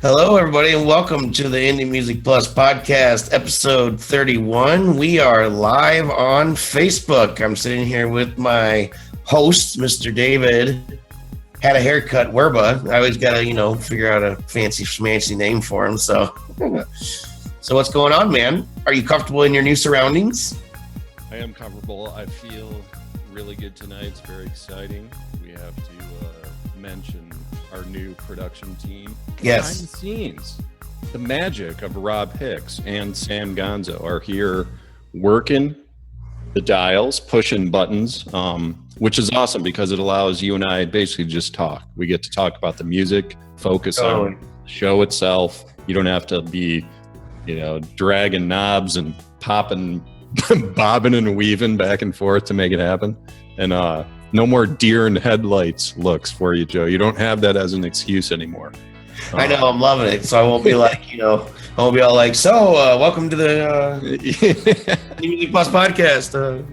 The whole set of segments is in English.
Hello, everybody, and welcome to the Indie Music Plus podcast, episode 31. We are live on Facebook. I'm sitting here with my host, Mr. David. Had a haircut, Werba. I always got to, figure out a fancy schmancy name for him. So what's going on, man? Are you comfortable in your new surroundings? I am comfortable. I feel really good tonight. It's very exciting. We have to mention our new production team. Yes. Behind the scenes, the magic of Rob Hicks and Sam Gonzo are here working the dials, pushing buttons, which is awesome because it allows you and I basically just talk. We get to talk about the music, focus on the show itself. You don't have to be, dragging knobs and popping, bobbing and weaving back and forth to make it happen. And no more deer in headlights looks for you, Joe. You don't have that as an excuse anymore. I know, I'm loving it. So I won't be like, I won't be all like, welcome to the Music Plus podcast.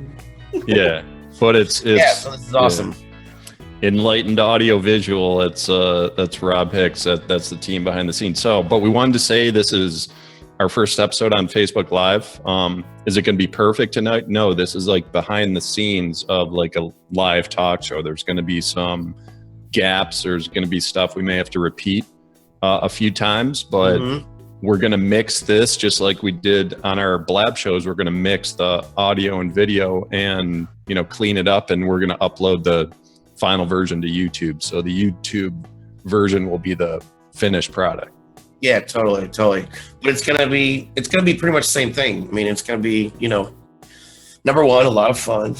Yeah, but it's so this is awesome. Enlightened audio visual. That's Rob Hicks. That's the team behind the scenes. But we wanted to say this is our first episode on Facebook Live. Is it going to be perfect tonight? No, this is like behind the scenes of like a live talk show. There's going to be some gaps. There's going to be stuff we may have to repeat a few times, but we're going to mix this just like we did on our Blab shows. We're going to mix the audio and video and, clean it up, and we're going to upload the final version to YouTube. So the YouTube version will be the finished product. Yeah, totally. But it's gonna be pretty much the same thing. I mean, it's gonna be, number one, a lot of fun.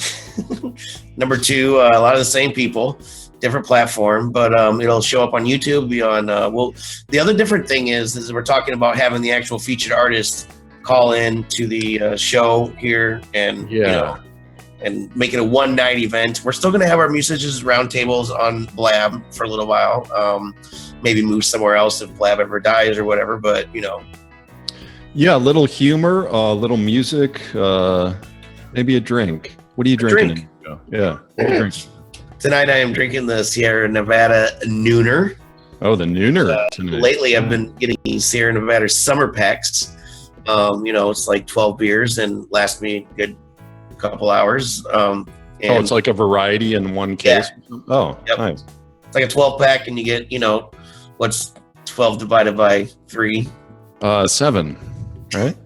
Number two, a lot of the same people, different platform, but it'll show up on YouTube. Be on. The other different thing is we're talking about having the actual featured artist call in to the show here, and and make it a one night event. We're still gonna have our musicians roundtables on Blab for a little while. Maybe move somewhere else if Blab ever dies or whatever, but Yeah, a little humor, a little music, maybe a drink. What are you drinking? Yeah. Tonight I am drinking the Sierra Nevada Nooner. Oh, the Nooner. Lately I've been getting these Sierra Nevada summer packs. It's like 12 beers and lasts me a good couple hours. It's like a variety in one case? Yeah. Oh, yep. Nice. It's like a 12 pack and you get, what's 12 divided by 3? 7, right?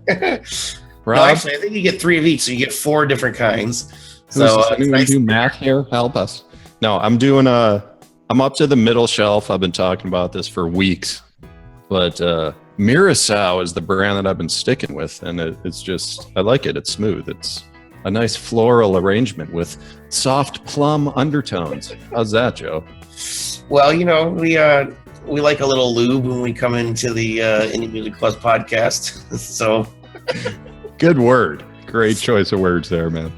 Rob? No, actually, I think you get 3 of each, so you get 4 different kinds. So anyone do math here? Help us. No, I'm up to the middle shelf. I've been talking about this for weeks, but Mirasol is the brand that I've been sticking with, and it's just, I like it. It's smooth. It's a nice floral arrangement with soft plum undertones. How's that, Joe? Well, we like a little lube when we come into the Indie Music Plus podcast. So, good word. Great choice of words there, man.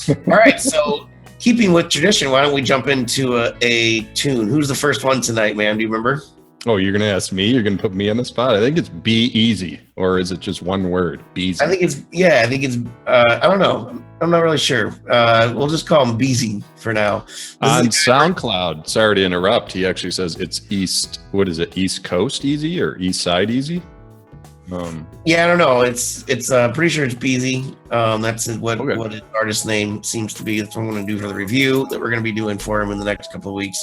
All right. So, keeping with tradition, why don't we jump into a tune? Who's the first one tonight, man? Do you remember? Oh, you're going to ask me? You're going to put me on the spot? I think it's B-Eazy, or is it just one word? B-Eazy. I think it's, I don't know. I'm not really sure. We'll just call him B-Eazy for now. On SoundCloud, sorry to interrupt, he actually says it's East Coast Easy or East Side Easy? Yeah, I don't know. It's pretty sure it's B-Eazy. That's what his artist name seems to be. That's what I'm going to do for the review that we're going to be doing for him in the next couple of weeks.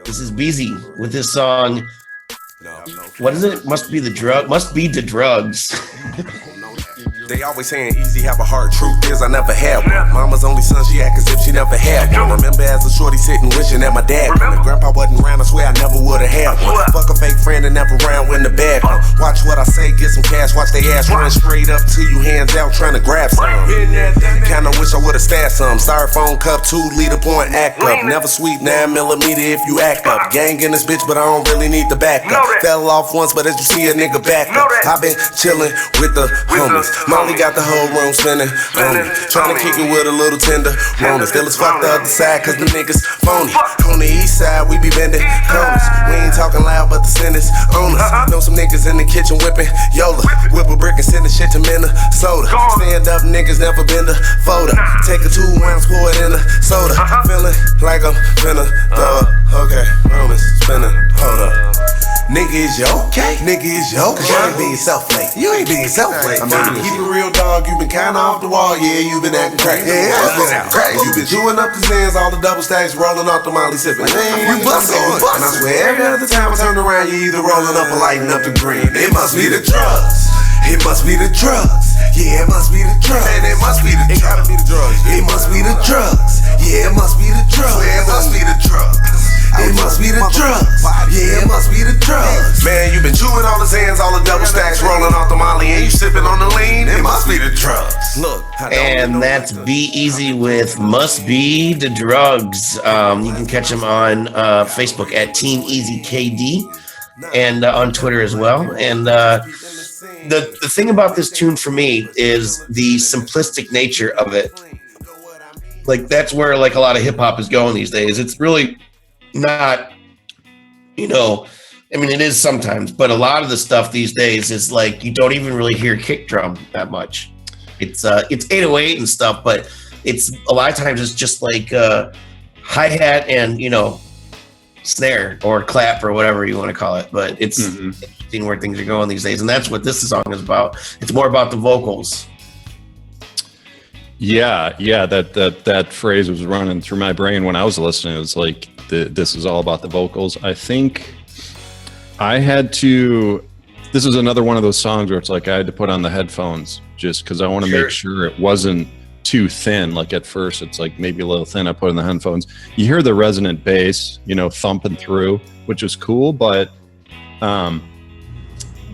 This is B-Eazy with his song. What is it? Must be the drugs. They always saying easy have a heart. Truth is I never had one. Mama's only son, she act as if she never had one. Remember as a shorty sitting wishing that my dad won. If grandpa wasn't around, I swear I never would've had one. Fuck a fake friend and never around when the bad come. Watch what I say, get some cash, watch they ass run straight up to you, hands out trying to grab some. Kinda wish I would've stashed some. Styrofoam cup, 2 liter point, act up. Never sweet 9mm if you act up. Gang in this bitch, but I don't really need the backup. Fell off once, but as you see a nigga back up. I been chillin' with the homies. Molly got the whole room spinning. Trying to kick it with a little tender. Still as fuck the other side, cause the niggas phony. On the east side, we be bending corners. We ain't talking loud, but the sentence on us. Know some niggas in the kitchen whipping Yola. Whip a brick and send the shit to Minnesota. Stand up niggas never been the folder. Take a 2 ounce, pour it in a soda. Feeling like I'm finna okay, Romans spinning, hold up. Nigga, is you okay? Nigga, is you okay? Cause you ain't being self-made. You ain't being self-made. I mean, keep it real, dog. You been kinda off the wall, yeah. You been acting crazy. Yeah, you been acting crazy. You been chewing up the Zans, all the double stacks, rolling off the Molly sipping. You bustin'. And I swear every other time I turn around, you either rolling up or lighting up the green. It must be the drugs. It must be the drugs. Yeah, it must be the drugs. And it must be the drugs. It gotta be the drugs. It must be the drugs. Yeah, it must be the drugs. Yeah, it must be the drugs. It must be the drugs. Yeah, it must be the drugs. Man, you been chewing all the Zans, all the double stacks, rolling off the Molly, and you sipping on the lean. It must be the drugs. Look, and that's B-Eazy with Must Be the Drugs. You can catch him on Facebook at Team Easy KD and on Twitter as well. And the thing about this tune for me is the simplistic nature of it. Like, that's where like a lot of hip hop is going these days. It's really not, you know, I mean, it is sometimes, but a lot of the stuff these days is like you don't even really hear kick drum that much. It's 808 and stuff, but it's a lot of times it's just like hi-hat and, you know, snare or clap or whatever you want to call it. But it's interesting where things are going these days, and that's what this song is about. It's more about the vocals. Yeah, that phrase was running through my brain when I was listening. It was like, this is all about the vocals. I think I had to, this is another one of those songs where it's like I had to put on the headphones just because I want to make sure it wasn't too thin. Like at first it's like maybe a little thin. I put in the headphones. You hear the resonant bass, you know, thumping through, which is cool. But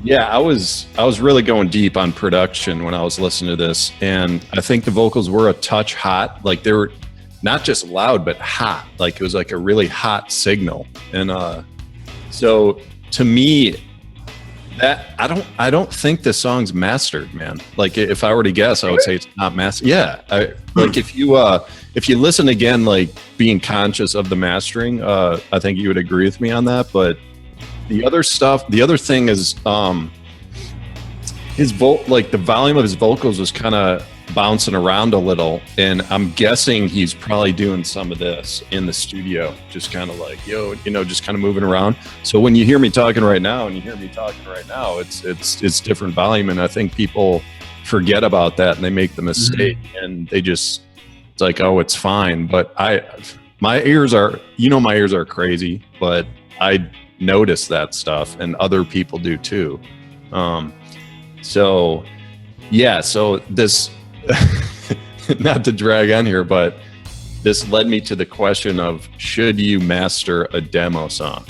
yeah, I was really going deep on production when I was listening to this. And I think the vocals were a touch hot. Like they were not just loud, but hot. Like it was like a really hot signal. And so to me, that I don't think the song's mastered, man. Like if I were to guess, I would say it's not mastered. Yeah, like if you listen again, like being conscious of the mastering, I think you would agree with me on that. But the other stuff, the other thing is his like the volume of his vocals was kind of bouncing around a little, and I'm guessing he's probably doing some of this in the studio, just kind of like, yo, you know, just kind of moving around. So when you hear me talking right now and you hear me talking right now, it's different volume, and I think people forget about that and they make the mistake and they just, it's like, oh, it's fine. But my ears are, you know, my ears are crazy, but I notice that stuff and other people do too. So yeah, so this not to drag on here, but this led me to the question of, should you master a demo song?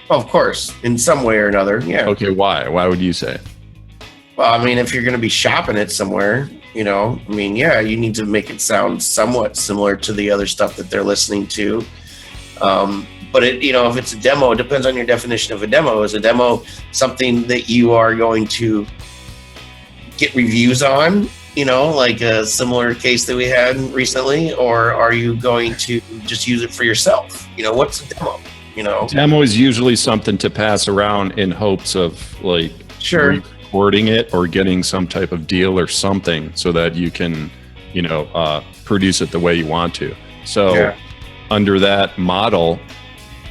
Well, of course, in some way or another. Yeah. Okay, why would you say? Well, I mean, if you're going to be shopping it somewhere, you know, I mean, yeah, you need to make it sound somewhat similar to the other stuff that they're listening to. But it, you know, if it's a demo, it depends on your definition of a demo. Is a demo something that you are going to get reviews on, you know, like a similar case that we had recently, or are you going to just use it for yourself? You know, what's a demo? You know, demo is usually something to pass around in hopes of like recording it or getting some type of deal or something so that you can, you know, produce it the way you want to. So under that model,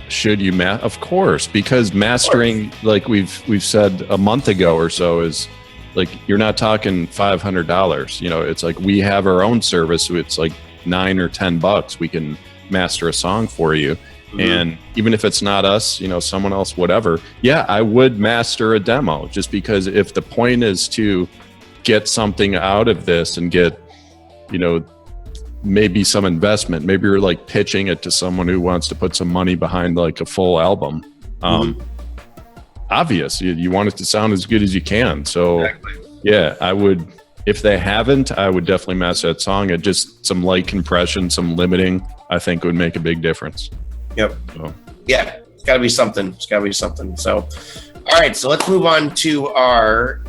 should you of course, because mastering, like we've said a month ago or so, is like, you're not talking $500. You know, it's like we have our own service, so it's like $9 or $10. We can master a song for you. And even if it's not us, you know, someone else, whatever. Yeah, I would master a demo, just because if the point is to get something out of this and get, you know, maybe some investment, maybe you're like pitching it to someone who wants to put some money behind like a full album. Obvious, you want it to sound as good as you can. So yeah, I would, if they haven't, I would definitely master that song. At just some light compression, some limiting, I think would make a big difference. Yep. So. Yeah, it's got to be something. It's got to be something. So, all right. So let's move on to our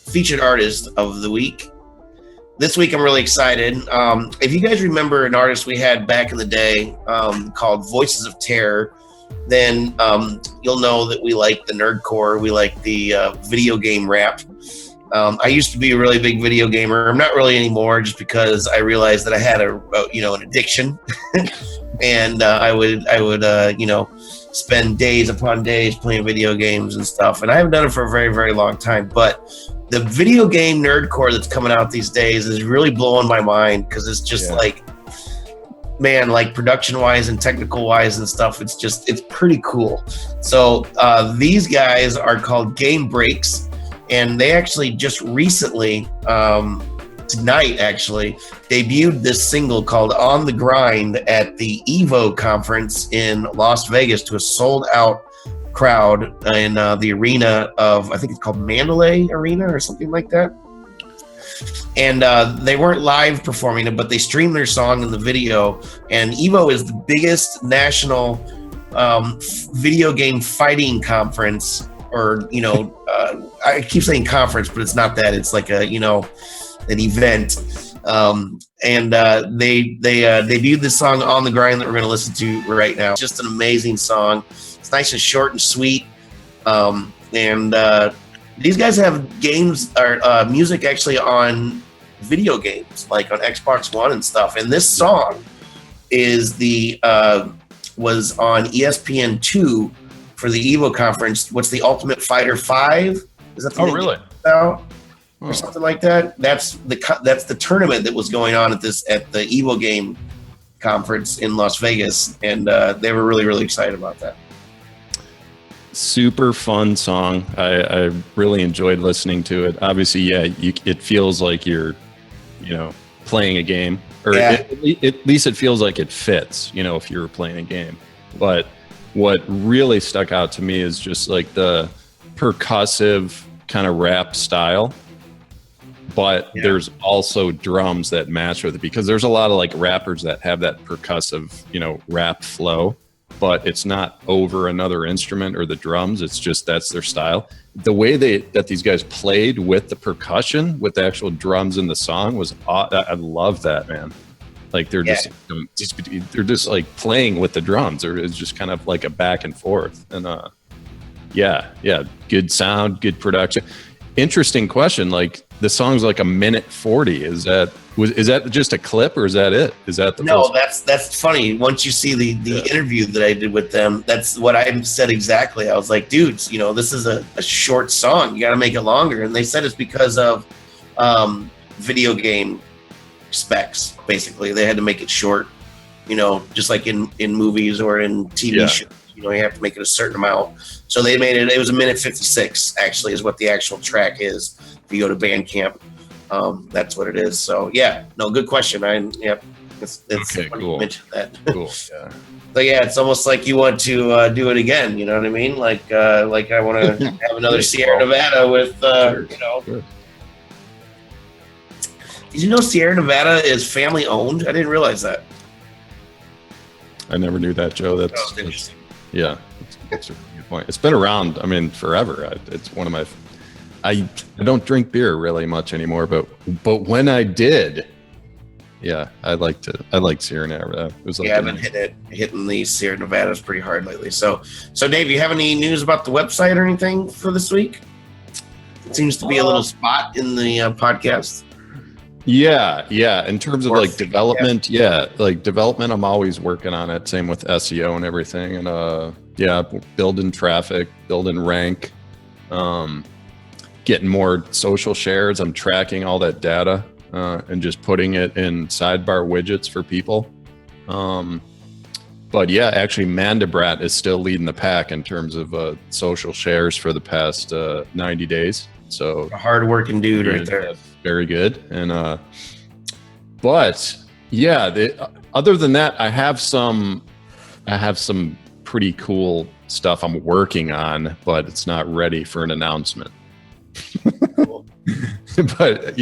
featured artist of the week. This week, I'm really excited. If you guys remember an artist we had back in the day called Voices of Terror, then you'll know that we like the nerdcore. We like the video game rap. I used to be a really big video gamer. I'm not really anymore, just because I realized that I had an addiction, and I would spend days upon days playing video games and stuff. And I haven't done it for a very, very long time. But the video game nerdcore that's coming out these days is really blowing my mind, because it's just like, man, like production wise and technical wise and stuff, it's pretty cool. So these guys are called GameBreax, and they actually just recently, tonight actually, debuted this single called On the Grind at the Evo conference in Las Vegas to a sold out crowd in the arena of, I think it's called Mandalay Arena or something like that. And they weren't live performing it, but they streamed their song in the video. And Evo is the biggest national video game fighting conference, or I keep saying conference, but it's not that. It's like an event. And they debuted this song On the Grind that we're going to listen to right now. It's just an amazing song. It's nice and short and sweet. These guys have games or music actually on video games, like on Xbox One and stuff. And this song is was on ESPN2 for the Evo conference. What's the Ultimate Fighter 5? Is that the name really? Or something like that? That's the tournament that was going on at the Evo game conference in Las Vegas, and they were really, really excited about that. Super fun song. I really enjoyed listening to it. Obviously, it feels like you're, playing a game, or at least it feels like it fits, if you're playing a game. But what really stuck out to me is just like the percussive kind of rap style. But there's also drums that match with it, because there's a lot of like rappers that have that percussive, rap flow, but it's not over another instrument or the drums. It's just, that's their style. The way that these guys played with the percussion, with the actual drums in the song was, I love that, man. Like they're just like playing with the drums, or it's just kind of like a back and forth. And good sound, good production. Interesting question. Like the song's like 1:40. Is that just a clip, or is that it? Is that the no? That's funny. Once you see the interview that I did with them, that's what I said exactly. I was like, dudes, this is a short song. You got to make it longer. And they said it's because of video game specs. Basically, they had to make it short. Just like in movies or in TV shows. You have to make it a certain amount. So they made it. It was 1:56. Actually, is what the actual track is. If you go to Bandcamp, that's what it is. So good question. It's okay, funny cool. you mentioned that. Cool. Yeah. So it's almost like you want to do it again. You know what I mean? Like I want to have another Sierra Nevada with Sure. Did you know Sierra Nevada is family owned? I didn't realize that. I never knew that, Joe. That's interesting. Yeah, that's a good point. It's been around, forever. It's one of my. I don't drink beer really much anymore, but when I did, I liked Sierra Nevada. It was like I've been hitting the Sierra Nevadas pretty hard lately. So Dave, you have any news about the website or anything for this week? It seems to be a little spot in the podcast. Yeah. In terms of like development, development, I'm always working on it. Same with SEO and everything. And building traffic, building rank, getting more social shares. I'm tracking all that data and just putting it in sidebar widgets for people. But actually Mandabrat is still leading the pack in terms of social shares for the past 90 days. So a hard-working dude right there. Very good. And other than that, I have some pretty cool stuff I'm working on, but it's not ready for an announcement. But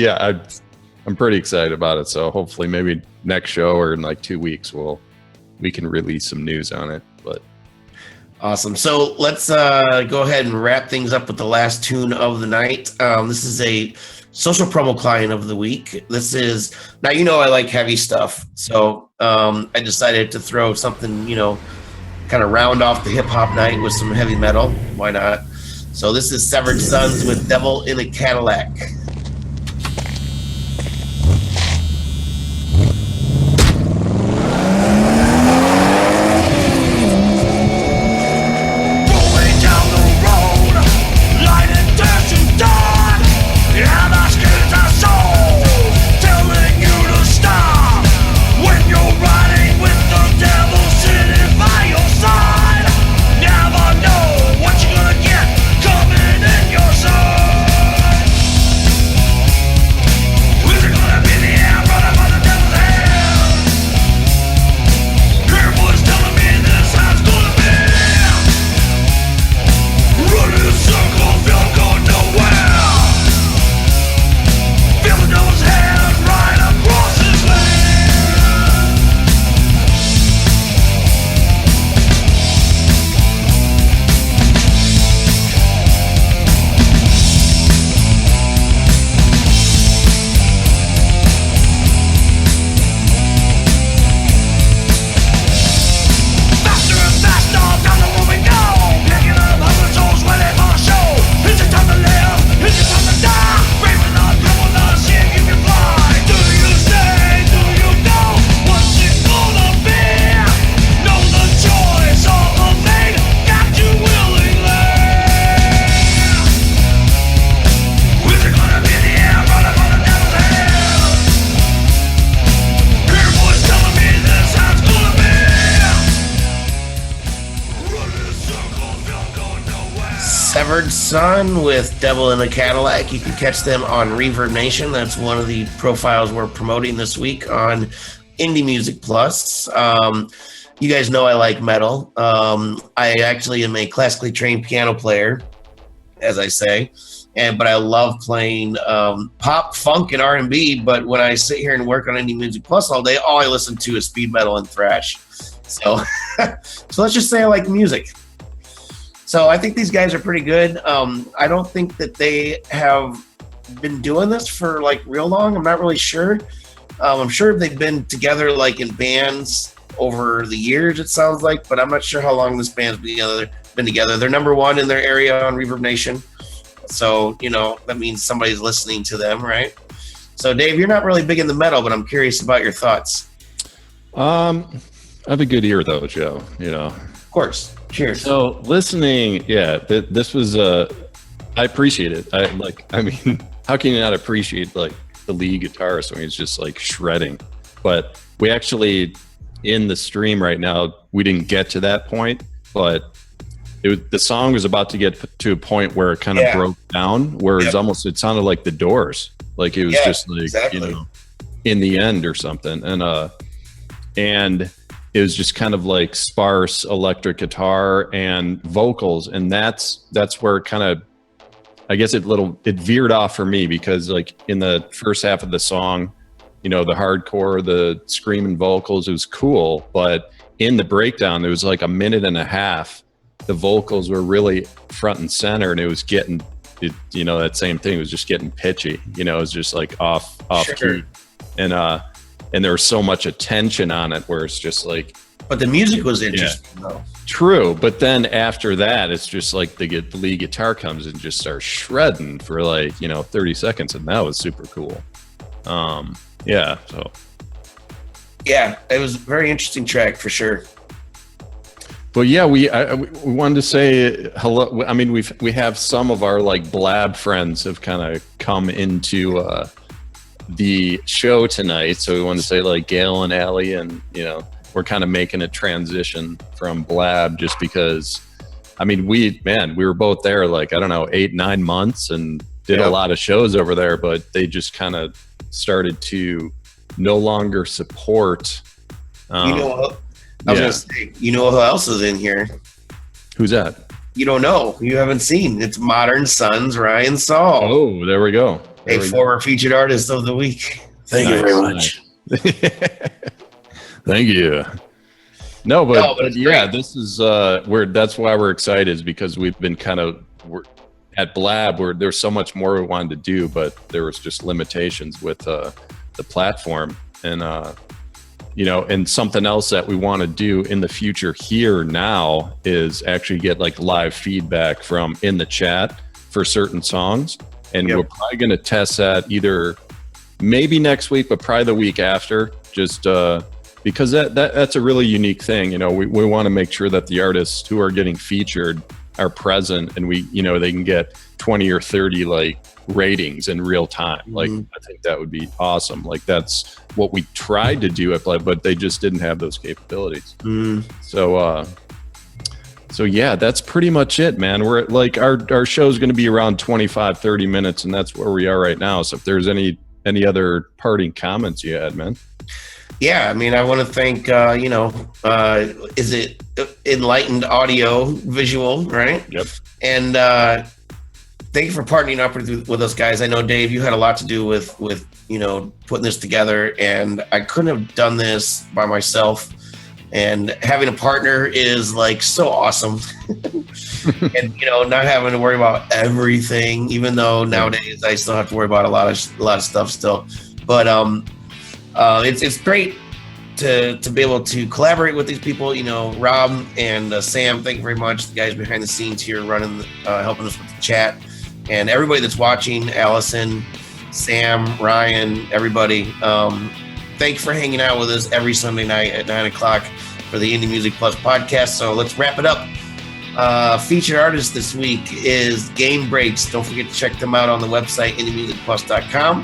I'm pretty excited about it. So hopefully maybe next show or in like 2 weeks we can release some news on it. But awesome. So let's go ahead and wrap things up with the last tune of the night. This is a social promo client of the week. This is, now I like heavy stuff. So I decided to throw something, kind kind of round off the hip hop night with some heavy metal. Why not? So this is Severed Sons with Devil in a Cadillac. Severed Son with Devil in a Cadillac. You can catch them on Reverb Nation. That's one of the profiles we're promoting this week on Indie Music Plus. You guys know I like metal. I actually am a classically trained piano player, as I say, but I love playing pop, funk, and R&B. But when I sit here and work on Indie Music Plus all day, all I listen to is speed metal and thrash. So, so let's just say I like music. So I think these guys are pretty good. I don't think that they have been doing this for like real long. I'm not really sure. I'm sure they've been together like in bands over the years, it sounds like, but I'm not sure how long this band's been together. They're number one in their area on Reverb Nation. So, you know, that means somebody's listening to them, right? So Dave, you're not really big in the metal, but I'm curious about your thoughts. I have a good ear though, Joe, you know. Of course. Cheers. So listening, yeah, this was I appreciate it. I mean, how can you not appreciate like the lead guitarist when he's just like shredding? But we actually in the stream right now, we didn't get to that point, but the song was about to get to a point where it kind of broke down, where it sounded like the Doors, like it was just like, you know, in the end or something, and it was just kind of like sparse electric guitar and vocals. And that's where it kind of, I guess it veered off for me, because like in the first half of the song, you know, the hardcore, the screaming vocals, it was cool. But in the breakdown, there was like a minute and a half. The vocals were really front and center, and it was getting, you know, that same thing. It was just getting pitchy, you know, it was just like off key. And there was so much attention on it where it's just like. But the music was interesting, though. True. But then after that, it's just like the lead guitar comes and just starts shredding for like, you know, 30 seconds. And that was super cool. Yeah. So. Yeah, it was a very interesting track for sure. But yeah, we wanted to say hello. I mean, we have some of our like Blab friends have kind of come into the show tonight, so we want to say like Gail and Allie, and you know, we're kind of making a transition from Blab just because, I mean, we were both there like, I don't know, 8-9 months and did a lot of shows over there, but they just kind of started to no longer support. You know what? I was gonna say, you know who else is in here? Who's that? You don't know. You haven't seen. It's Modern Sons, Ryan Saul. Oh, there we go. A former featured artist of the week. Thank you very much. Thank you. No, but yeah, this is that's why we're excited, is because we've been we're at Blab where there's so much more we wanted to do, but there was just limitations with the platform. And And something else that we want to do in the future here now is actually get like live feedback from in the chat for certain songs. And we're probably going to test that either maybe next week, but probably the week after, just because that's a really unique thing. We want to make sure that the artists who are getting featured are present, and they can get 20 or 30 like ratings in real time. Like, I think that would be awesome. Like, that's what we tried to do at Play, but they just didn't have those capabilities. So yeah, that's pretty much it, man. We're like, our show is going to be around 25, 30 minutes, and that's where we are right now. So if there's any other parting comments you had, man. Yeah, I mean, I want to thank, is it Enlightened Audio Visual, right? Yep. And thank you for partnering up with us guys. I know, Dave, you had a lot to do with putting this together, and I couldn't have done this by myself. And having a partner is like so awesome. And not having to worry about everything, even though nowadays I still have to worry about a lot of stuff still. But it's great to be able to collaborate with these people. Rob and Sam, thank you very much. The guys behind the scenes here running, helping us with the chat, and everybody that's watching, Allison, Sam, Ryan, everybody. Thank you for hanging out with us every Sunday night at 9:00 for the Indie Music Plus podcast. So let's wrap it up. Featured artist this week is GameBreax. Don't forget to check them out on the website, indiemusicplus.com.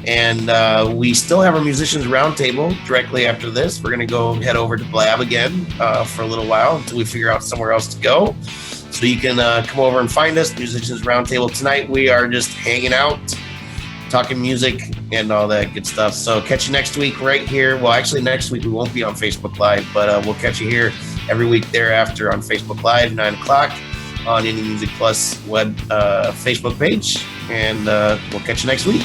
And we still have our musicians roundtable directly after this. We're going to go head over to Blab again for a little while until we figure out somewhere else to go. So you can come over and find us, Musicians Roundtable. Tonight we are just hanging out, talking music and all that good stuff. So catch you next week right here. Well, actually next week we won't be on Facebook Live, but we'll catch you here every week thereafter on Facebook Live, 9:00 on Indie Music Plus web Facebook page. And we'll catch you next week.